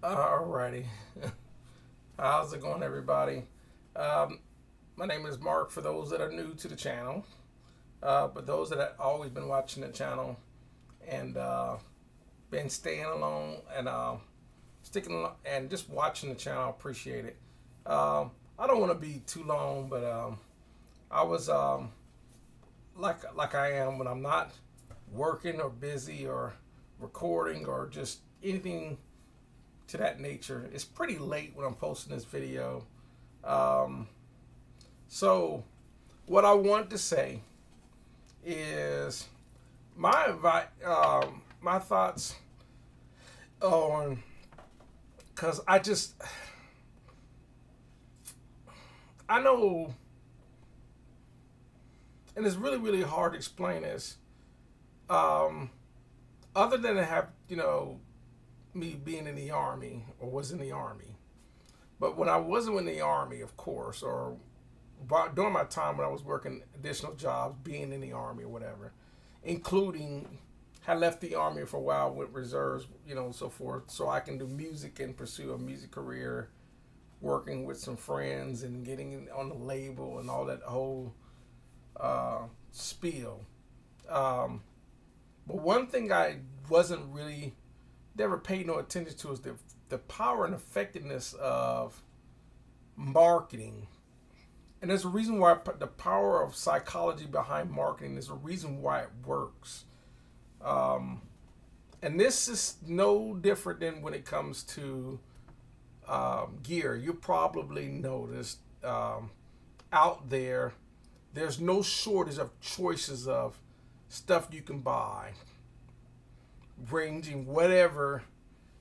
Alrighty. How's it going, everybody? Um, my name is Mark for those that are new to the channel. But those that have always been watching the channel and been staying along and sticking along and just watching the channel, I appreciate it. I don't want to be too long, but I was like I am when I'm not working or busy or recording or just anything to that nature. It's pretty late when I'm posting this video. So what I want to say is my thoughts on, because I know, and it's really hard to explain this. Other than to have me being in the army or was in the army, but when I wasn't in the army, of course, or during my time when I was working additional jobs, being in the army or whatever, including had left the army for a while with reserves, so forth, so I can do music and pursue a music career, working with some friends and getting on the label and all that whole spiel. But one thing I wasn't really never paid no attention to is the power and effectiveness of marketing. And there's a reason why the power of psychology behind marketing is a reason why it works. And this is no different than when it comes to gear. You probably noticed out there's no shortage of choices of stuff you can buy, ranging whatever,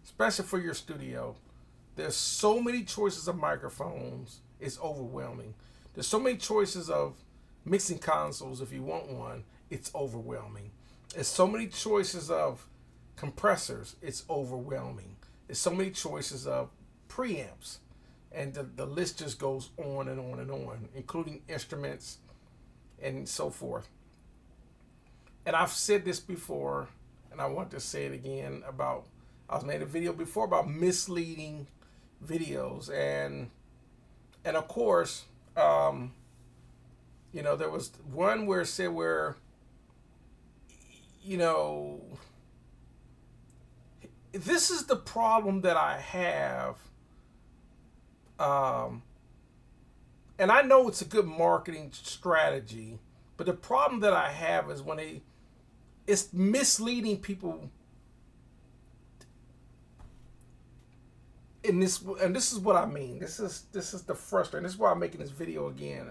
especially for your studio. There's so many choices of microphones, it's overwhelming. There's so many choices of mixing consoles if you want one, it's overwhelming. There's so many choices of compressors, it's overwhelming. There's so many choices of preamps, and the list just goes on and on and on, including instruments and so forth. And I've said this before, and I want to say it again about, I was made a video before about misleading videos, and of course, there was one where it said this is the problem that I have, and I know it's a good marketing strategy, but the problem that I have is when it's misleading people in this, and this is what I mean. This is the frustrating. This is why I'm making this video again.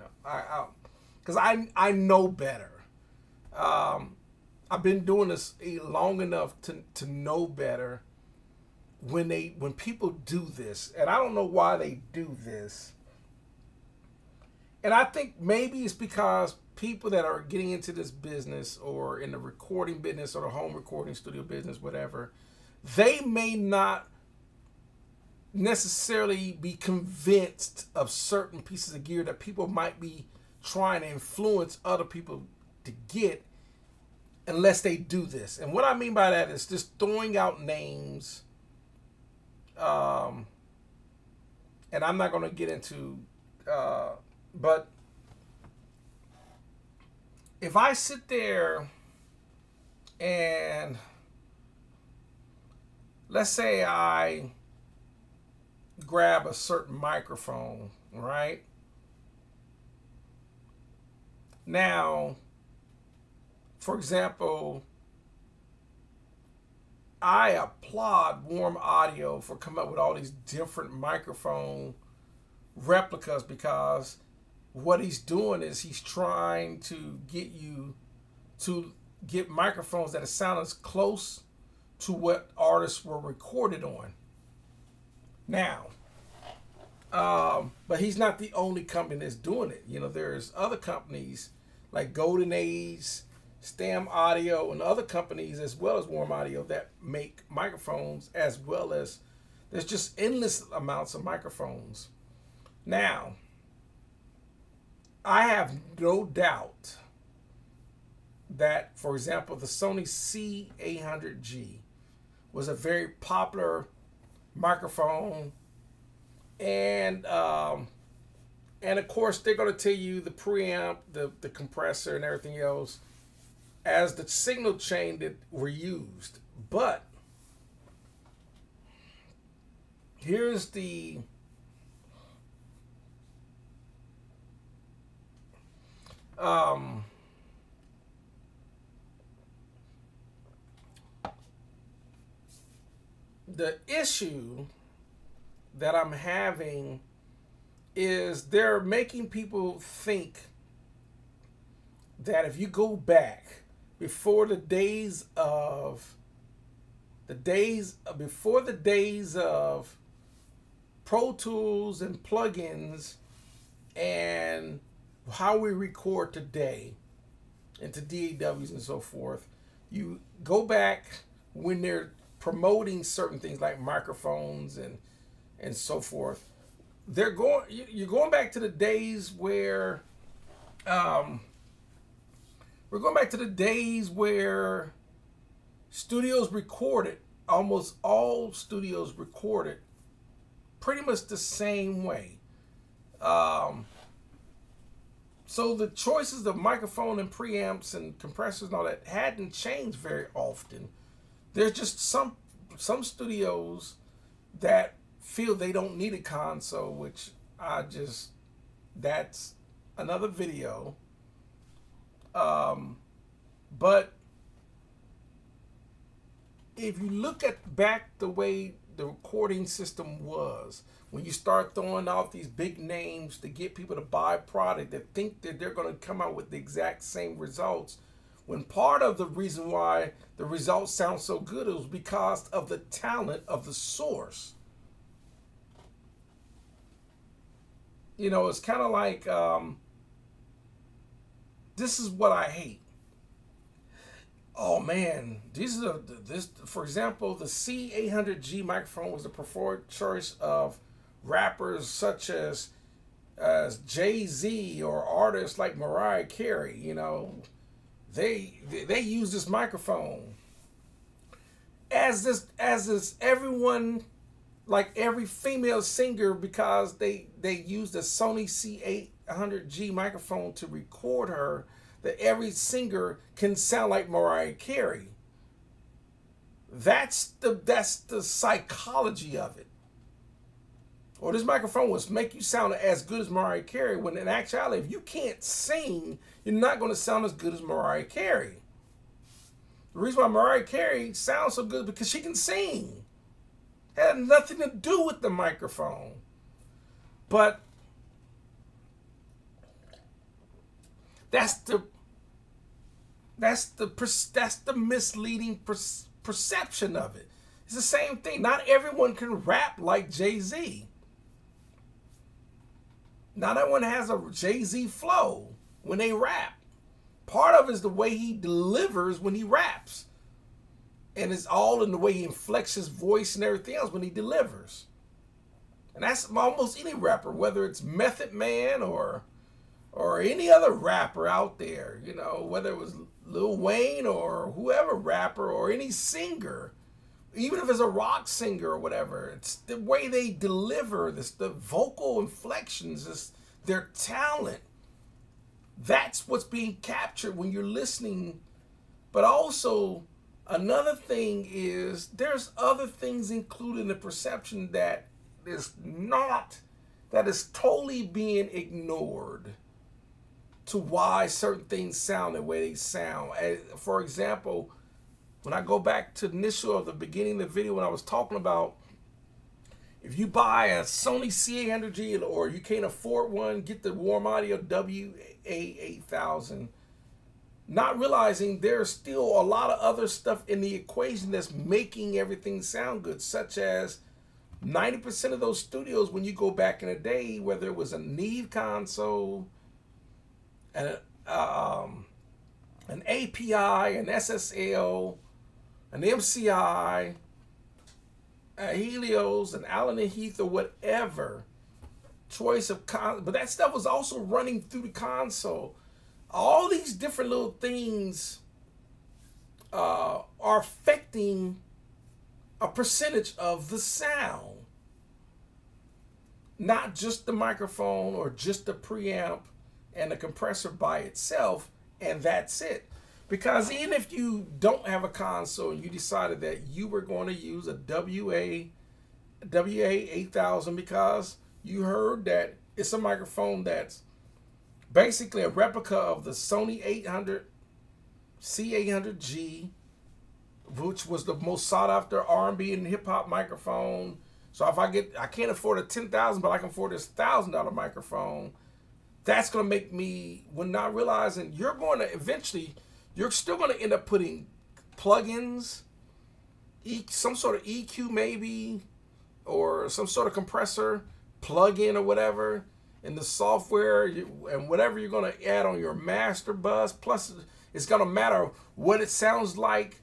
Because I know better. I've been doing this long enough to know better when people do this, and I don't know why they do this. And I think maybe it's because people that are getting into this business or in the recording business or the home recording studio business, whatever, they may not necessarily be convinced of certain pieces of gear that people might be trying to influence other people to get unless they do this. And what I mean by that is just throwing out names. And I'm not going to get into, but if I sit there and let's say I grab a certain microphone, right? Now, for example, I applaud Warm Audio for coming up with all these different microphone replicas, because what he's doing is he's trying to get you to get microphones that sound as close to what artists were recorded on. Now, but he's not the only company that's doing it. There's other companies like Golden Age, Stam Audio, and other companies as well as Warm Audio that make microphones, as well as there's just endless amounts of microphones. Now, I have no doubt that, for example, the Sony C800G was a very popular microphone, and of course they're going to tell you the preamp, the compressor, and everything else as the signal chain that were used. But here's the issue that I'm having is they're making people think that if you go back before the days of Pro Tools and plugins and how we record today into DAWs and so forth, you go back when they're promoting certain things like microphones and so forth. You're going back to the days where we're going back to the days where studios recorded, almost all studios recorded pretty much the same way. So the choices of microphone and preamps and compressors and all that hadn't changed very often. There's just some studios that feel they don't need a console, which that's another video. But if you look at back the way the recording system was, when you start throwing out these big names to get people to buy a product that think that they're going to come out with the exact same results, when part of the reason why the results sound so good is because of the talent of the source. You know, it's kind of like, this is what I hate. Oh man, for example, the C800G microphone was the preferred choice of rappers such as Jay-Z or artists like Mariah Carey. You know, they use this microphone. As is everyone, like every female singer, because they use the Sony C800G microphone to record her, that every singer can sound like Mariah Carey. That's the psychology of it. Or this microphone will make you sound as good as Mariah Carey, when in actuality, if you can't sing, you're not going to sound as good as Mariah Carey. The reason why Mariah Carey sounds so good is because she can sing. It had nothing to do with the microphone. But that's the misleading perception of it. It's the same thing. Not everyone can rap like Jay-Z. Not everyone has a Jay-Z flow when they rap. Part of it is the way he delivers when he raps. And it's all in the way he inflects his voice and everything else when he delivers. And that's almost any rapper, whether it's Method Man or any other rapper out there, you know, whether it was Lil Wayne or whoever rapper or any singer, even if it's a rock singer or whatever, it's the way they deliver this, the vocal inflections, this, their talent. That's what's being captured when you're listening. But also, another thing is there's other things included in the perception that is totally being ignored to why certain things sound the way they sound. For example, when I go back to the beginning of the video when I was talking about if you buy a Sony C800G or you can't afford one, get the Warm Audio WA8000, not realizing there's still a lot of other stuff in the equation that's making everything sound good, such as 90% of those studios, when you go back in the day, whether it was a Neve console, an API, an SSL, an MCI, a Helios, an Allen and Heath, or whatever choice of but that stuff was also running through the console. All these different little things are affecting a percentage of the sound, not just the microphone or just the preamp and the compressor by itself, and that's it. Because even if you don't have a console and you decided that you were going to use a WA-8000 because you heard that it's a microphone that's basically a replica of the Sony C800G, which was the most sought after R&B and hip hop microphone. So if I can't afford a $10,000, but I can afford this $1,000 microphone, that's going to make me, when not realizing you're going to eventually, you're still going to end up putting plugins, some sort of EQ maybe, or some sort of compressor plug-in or whatever in the software, and whatever you're going to add on your master bus. Plus, it's going to matter what it sounds like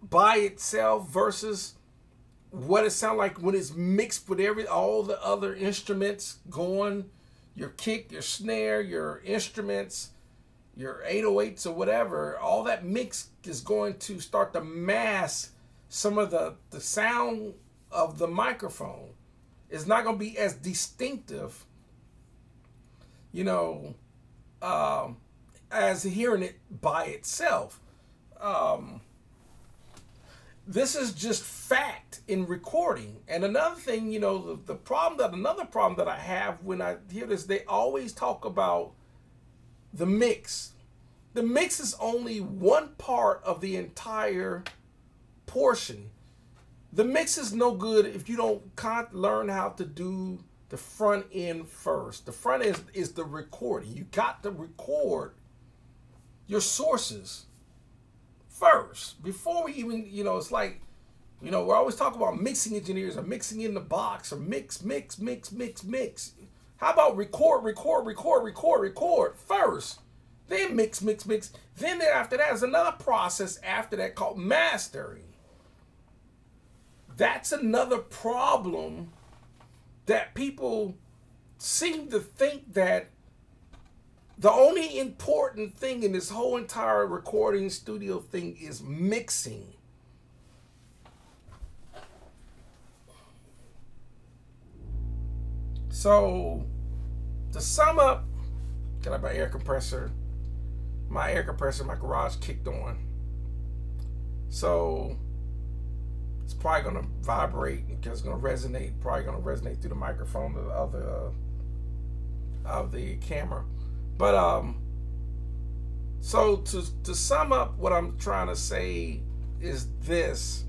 by itself versus what it sounds like when it's mixed with all the other instruments going, your kick, your snare, your instruments, your 808s or whatever. All that mix is going to start to mask some of the sound of the microphone. It's not going to be as distinctive, as hearing it by itself. This is just fact in recording. And another thing, another problem that I have when I hear this, they always talk about the mix. The mix is only one part of the entire portion. The mix is no good if you don't learn how to do the front end first. The front end is the recording. You got to record your sources first before we even, it's like, we're always talking about mixing engineers or mixing in the box or mix. How about record first, then mix. Then after that is another process after that called mastering. That's another problem that people seem to think that the only important thing in this whole entire recording studio thing is mixing. So, to sum up, got my air compressor. My garage kicked on. So, it's probably going to vibrate because it's going to resonate. Probably going to resonate through the microphone of the camera. But so to sum up, what I'm trying to say is this.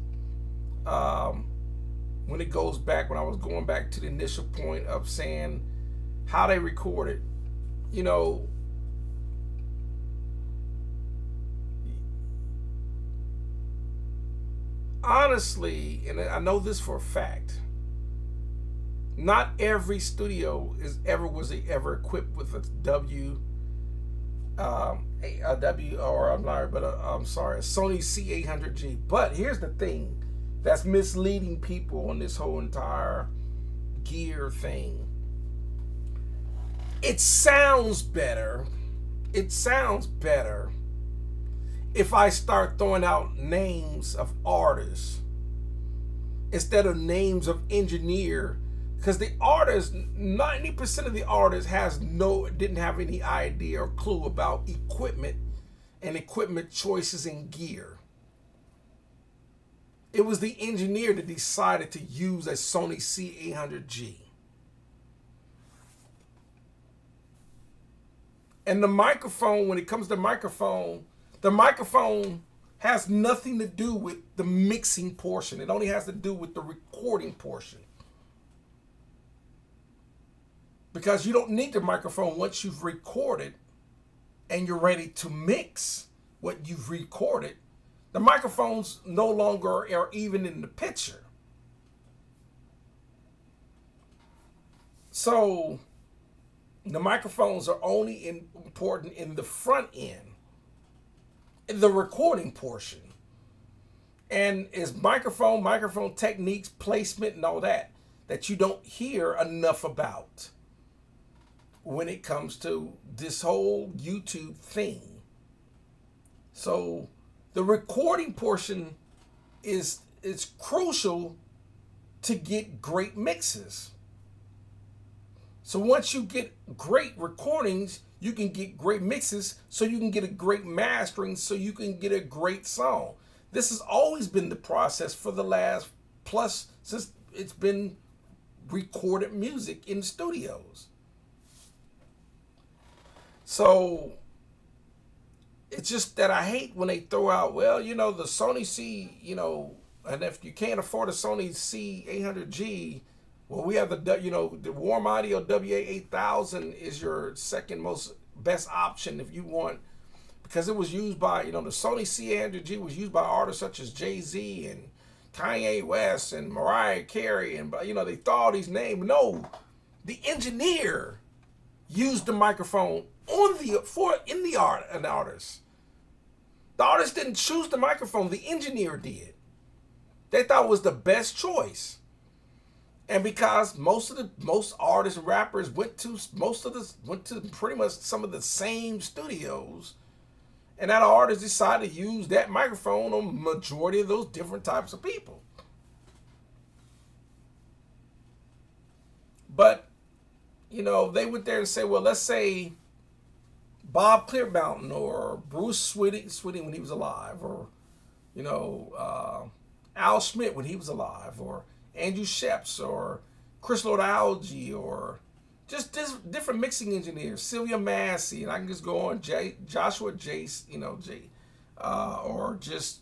When it goes back, when I was going back to the initial point of saying how they recorded, honestly, and I know this for a fact, not every studio was ever equipped with a Sony C800G. But here's the thing that's misleading people on this whole entire gear thing. It sounds better. If I start throwing out names of artists instead of names of engineer, because the artists, 90% of the artists didn't have any idea or clue about equipment and equipment choices and gear. It was the engineer that decided to use a Sony C800G. And the microphone, when it comes to microphone, the microphone has nothing to do with the mixing portion. It only has to do with the recording portion. Because you don't need the microphone once you've recorded and you're ready to mix what you've recorded. The microphones no longer are even in the picture. So the microphones are only important in the front end, in the recording portion. And it's microphone techniques, placement, and all that you don't hear enough about when it comes to this whole YouTube thing. So the recording portion is it's crucial to get great mixes. So once you get great recordings, you can get great mixes, so you can get a great mastering, so you can get a great song. This has always been the process for the last plus since it's been recorded music in studios. So it's just that I hate when they throw out, well, you know, the Sony C, you know, and if you can't afford a Sony C800G, well, we have the, you know, the Warm Audio WA8000 is your second most best option if you want, because it was used by, you know, the Sony C800G was used by artists such as Jay-Z and Kanye West and Mariah Carey, and, you know, they throw all these names. No, the engineer used the microphone on an artist. The artist didn't choose the microphone, the engineer did. They thought it was the best choice. And because most artists and rappers went to pretty much some of the same studios, and that artist decided to use that microphone on majority of those different types of people. But, you know, they went there and say, well, let's say Bob Clearmountain or Bruce Swinny when he was alive, or, you know, Al Schmidt when he was alive, or Andrew Sheps, or Chris Lord-Alge, or just different mixing engineers, Sylvia Massey, and I can just go on, Joshua Jace, you know, or just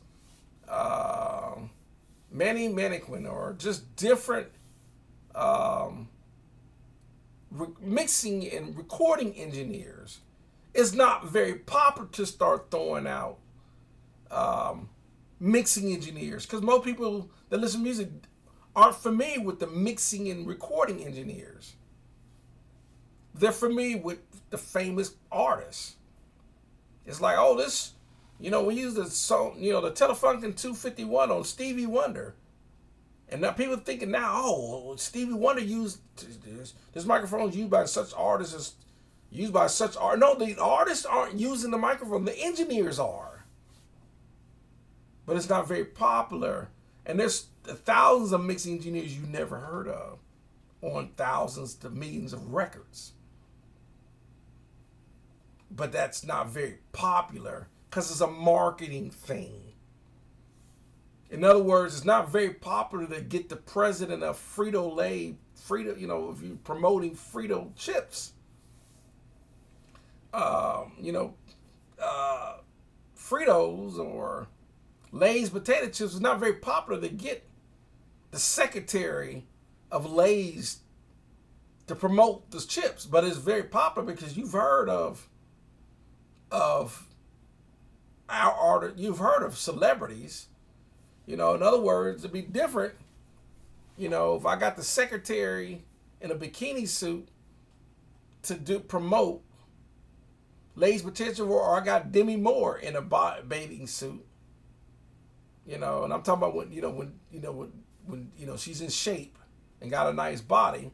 Manny Maniquin, or just different mixing and recording engineers. It's not very popular to start throwing out mixing engineers, because most people that listen to music aren't familiar with the mixing and recording engineers. They're familiar with the famous artists. It's like, oh, this, you know, we use the song, you know, the Telefunken 251 on Stevie Wonder. And now people thinking now, oh, Stevie Wonder used this microphone used by such artists, used by such art. No, the artists aren't using the microphone. The engineers are. But it's not very popular. And there's thousands of mixing engineers you never heard of on thousands to millions of records. But that's not very popular because it's a marketing thing. In other words, it's not very popular to get the president of Frito-Lay, you know, if you're promoting Frito chips. You know, Fritos or Lay's potato chips is not very popular to get the secretary of Lay's to promote the chips, but it's very popular because you've heard of our artists, you've heard of celebrities. You know, in other words, it'd be different. You know, if I got the secretary in a bikini suit to promote Lay's potato, or I got Demi Moore in a bathing suit. You know, and I'm talking about when she's in shape and got a nice body.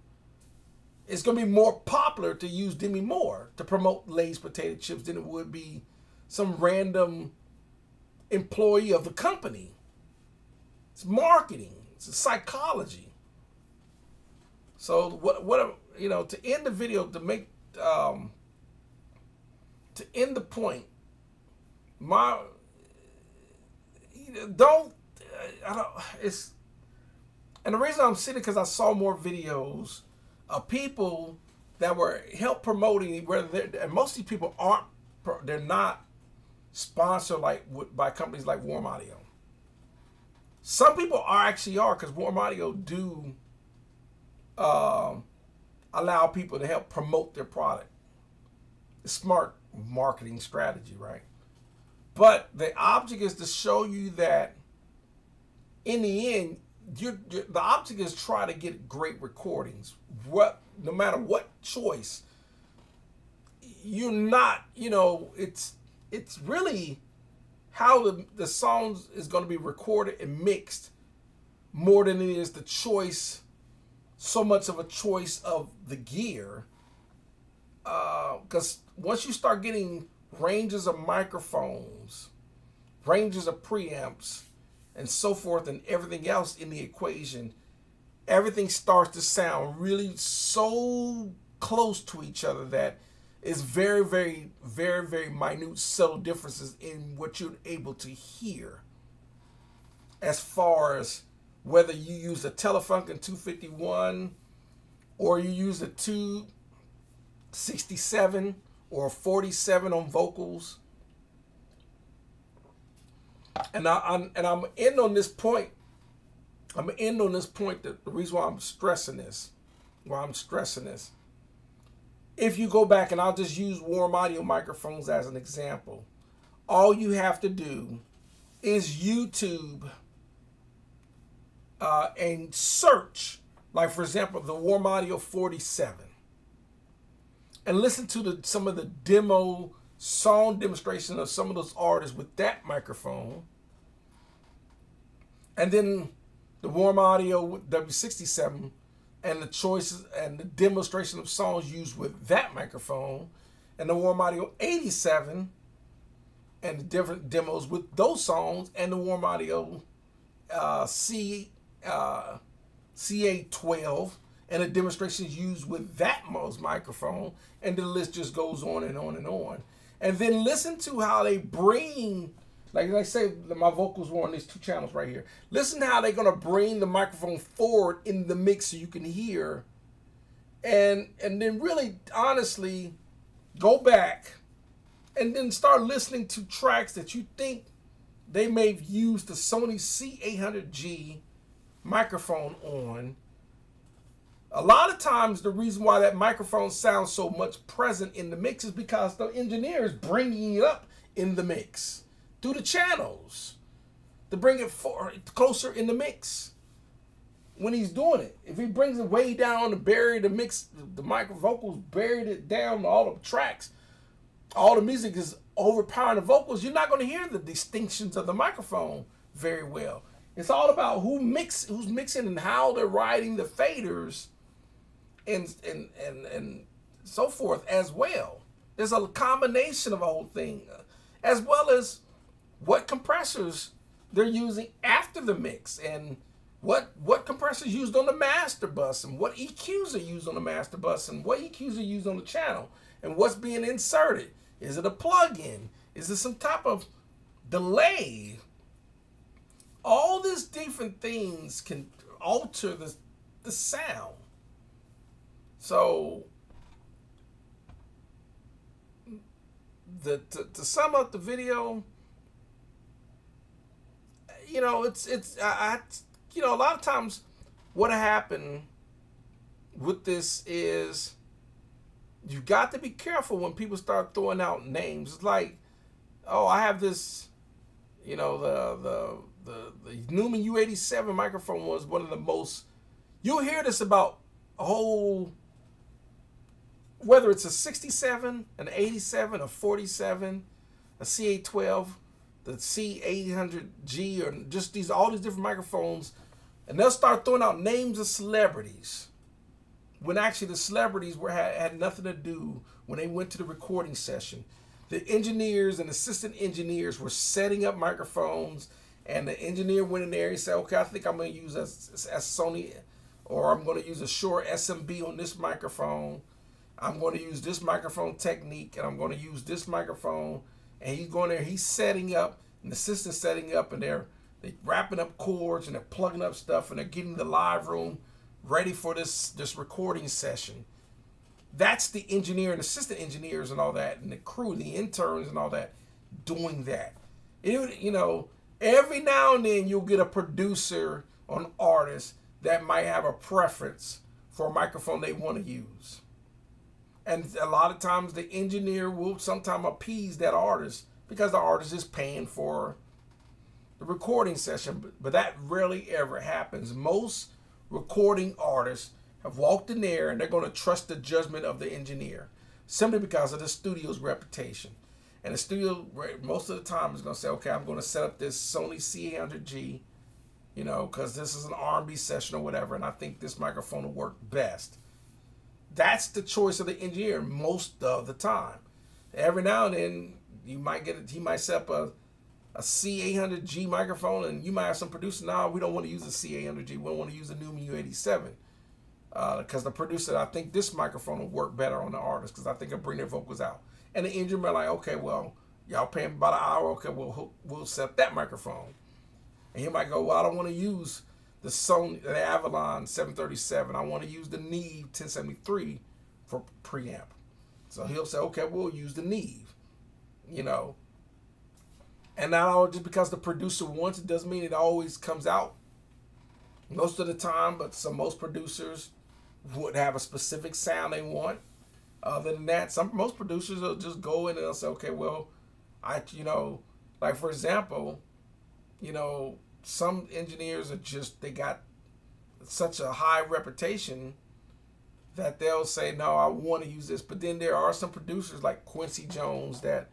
It's gonna be more popular to use Demi Moore to promote Lay's potato chips than it would be some random employee of the company. It's marketing. It's psychology. So what you know, to end the video, to make to end the point, and the reason I'm sitting because I saw more videos of people that were help promoting, and most of these people they're not sponsored by companies like Warm Audio. Some people actually are, because Warm Audio do allow people to help promote their product. It's smart marketing strategy, right? But the object is to show you that in the end, the object is try to get great recordings. No matter what choice, you're not, you know, it's really how the songs is going to be recorded and mixed more than it is the choice, so much of a choice of the gear. Because once you start getting ranges of microphones, ranges of preamps, and so forth and everything else in the equation, everything starts to sound really so close to each other that it's very, very, very, very minute, subtle differences in what you're able to hear. As far as whether you use a Telefunken 251 or you use a 267 or a 47 on vocals. And I'm end on this point. I'm gonna end on this point. That the reason why I'm stressing this, if you go back, and I'll just use Warm Audio microphones as an example, all you have to do is YouTube and search, like for example, the Warm Audio 47, and listen to some of the song demonstration of some of those artists with that microphone, and then the Warm Audio W67 and the choices and the demonstration of songs used with that microphone, and the Warm Audio 87 and the different demos with those songs, and the Warm Audio CA12 and the demonstrations used with that microphone, and the list just goes on and on and on. And then listen to how they bring, like I say, my vocals were on these two channels right here. Listen to how they're gonna bring the microphone forward in the mix so you can hear, and then really honestly go back and then start listening to tracks that you think they may have used the Sony C800G microphone on. A lot of times the reason why that microphone sounds so much present in the mix is because the engineer is bringing it up in the mix through the channels to bring it closer in the mix when he's doing it. If he brings it way down to bury the mix, the micro vocals buried it down to all the tracks, all the music is overpowering the vocals, you're not going to hear the distinctions of the microphone very well. It's all about who's mixing and how they're riding the faders and so forth as well. There's a combination of a whole thing, as well as what compressors they're using after the mix, and what compressors used on the master bus, and what EQs are used on the master bus, and what EQs are used on the channel, and what's being inserted. Is it a plug-in? Is it some type of delay? All these different things can alter the sound. So to sum up the video, you know, you know, a lot of times what happened with this is you got to be careful when people start throwing out names. It's like, oh, I have this, you know, the Neumann U87 microphone was one of the most, you'll hear this about a whole, whether it's a 67, an 87, a 47, a CA12, the C800G, or just all these different microphones, and they'll start throwing out names of celebrities when actually the celebrities had nothing to do when they went to the recording session. The engineers and assistant engineers were setting up microphones, and the engineer went in there and said, okay, I think I'm going to use a Sony, or I'm going to use a Shure SMB on this microphone. I'm going to use this microphone technique, and I'm going to use this microphone. And he's going there, he's setting up, and the assistant's setting up, and they're wrapping up cords, and they're plugging up stuff, and they're getting the live room ready for this recording session. That's the engineer and assistant engineers and all that, and the crew, the interns and all that, doing that. You know, every now and then you'll get a producer or an artist that might have a preference for a microphone they want to use. And a lot of times the engineer will sometimes appease that artist because the artist is paying for the recording session. But that rarely ever happens. Most recording artists have walked in there and they're going to trust the judgment of the engineer simply because of the studio's reputation. And the studio, most of the time, is going to say, okay, I'm going to set up this Sony C800G, you know, because this is an R&B session or whatever, and I think this microphone will work best. That's the choice of the engineer most of the time. Every now and then, you might get he might set up a C800G microphone, and you might have some producer, nah, we don't want to use a C800G, we don't want to use a Newman U87. Because the producer, I think this microphone will work better on the artist because I think it'll bring their vocals out. And the engineer might like, okay, well, y'all paying about an hour, okay, we'll set that microphone. And he might go, well, I don't want to use the Avalon 737. I want to use the Neve 1073 for preamp. So he'll say, okay, we'll use the Neve, you know. And not all just because the producer wants it doesn't mean it always comes out most of the time, but most producers would have a specific sound they want. Other than that, most producers will just go in and they'll say, okay, well, like for example, some engineers are just, they got such a high reputation that they'll say, no, I want to use this. But then there are some producers like Quincy Jones that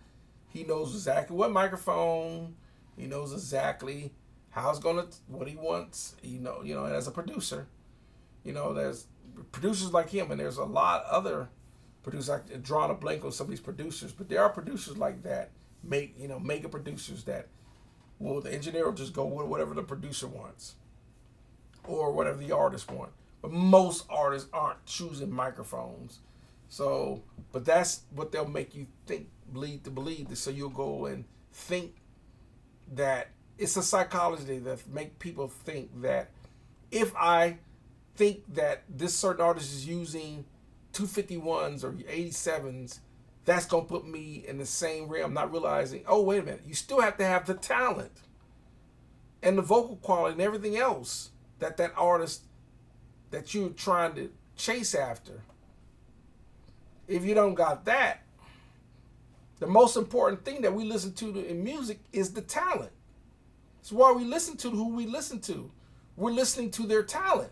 he knows exactly what microphone, he knows exactly how it's what he wants, and as a producer, there's producers like him, and there's a lot of other producers. I've drawn a blank on some of these producers, but there are producers like that, mega producers that, well, the engineer will just go with whatever the producer wants or whatever the artist wants. But most artists aren't choosing microphones. So, but that's what they'll make you lead to believe. So you'll go and think that it's a psychology that make people think that if I think that this certain artist is using 251s or 87s, that's going to put me in the same realm, not realizing, oh, wait a minute, you still have to have the talent and the vocal quality and everything else that artist that you're trying to chase after. If you don't got that, the most important thing that we listen to in music is the talent. It's why we listen to who we listen to. We're listening to their talent.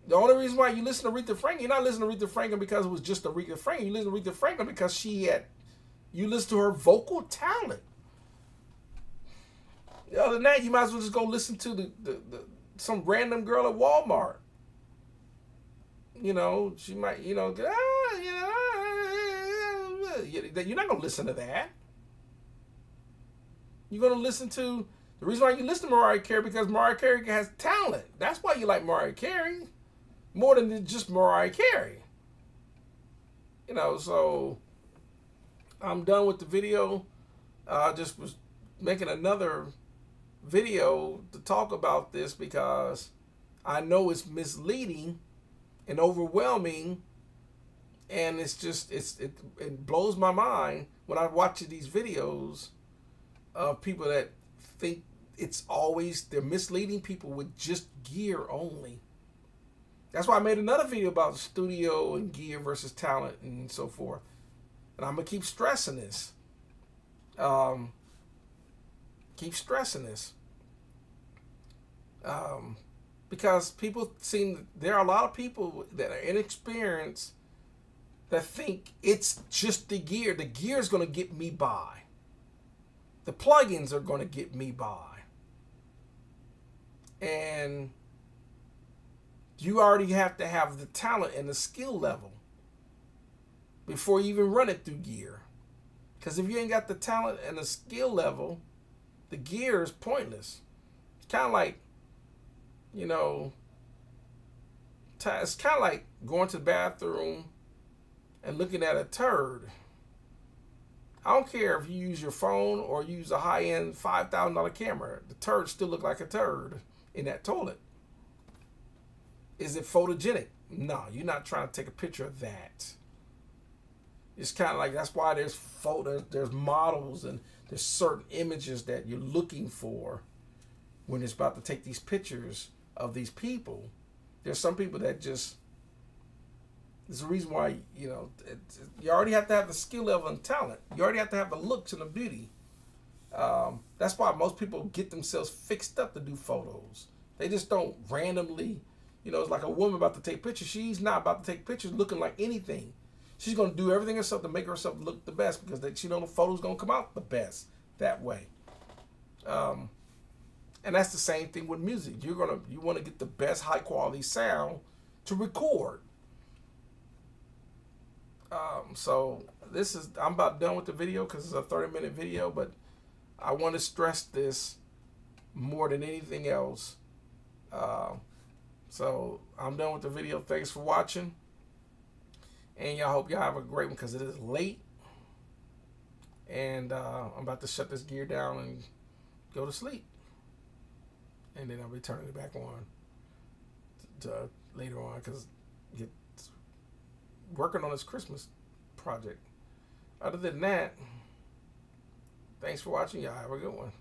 The only reason why you listen to Aretha Franklin, you're not listening to Aretha Franklin because it was just Aretha Franklin. You listen to Aretha Franklin because you listen to her vocal talent. Other than that, you might as well just go listen to some random girl at Walmart. She might, you're not going to listen to that. You're going to listen to, the reason why you listen to Mariah Carey because Mariah Carey has talent. That's why you like Mariah Carey more than just Mariah Carey. So I'm done with the video. I just was making another video to talk about this because I know it's misleading and overwhelming, and it's just it blows my mind when I watch these videos of people that think they're misleading people with just gear only. That's why I made another video about studio and gear versus talent and so forth, and I'm gonna keep stressing this. Because there are a lot of people that are inexperienced that think it's just the gear. The gear is going to get me by. The plugins are going to get me by. And you already have to have the talent and the skill level before you even run it through gear. Because if you ain't got the talent and the skill level, the gear is pointless. It's kind of like, it's kind of like going to the bathroom and looking at a turd. I don't care if you use your phone or use a high-end $5,000 camera. The turd still look like a turd in that toilet. Is it photogenic? No, you're not trying to take a picture of that. It's kind of like, that's why there's models and there's certain images that you're looking for when it's about to take these pictures of these people. There's some people that just, there's a reason why, you already have to have the skill level and talent. You already have to have the looks and the beauty. That's why most people get themselves fixed up to do photos. They just don't randomly, it's like a woman about to take pictures. She's not about to take pictures looking like anything. She's going to do everything herself to make herself look the best because she knows the photo's going to come out the best that way. And that's the same thing with music. You want to get the best high quality sound to record. So I'm about done with the video because it's a 30-minute video, but I want to stress this more than anything else. So I'm done with the video. Thanks for watching. And y'all, hope y'all have a great one because it is late. And I'm about to shut this gear down and go to sleep. And then I'll be turning it back on to later on because get working on this Christmas project. Other than that, thanks for watching. Y'all have a good one.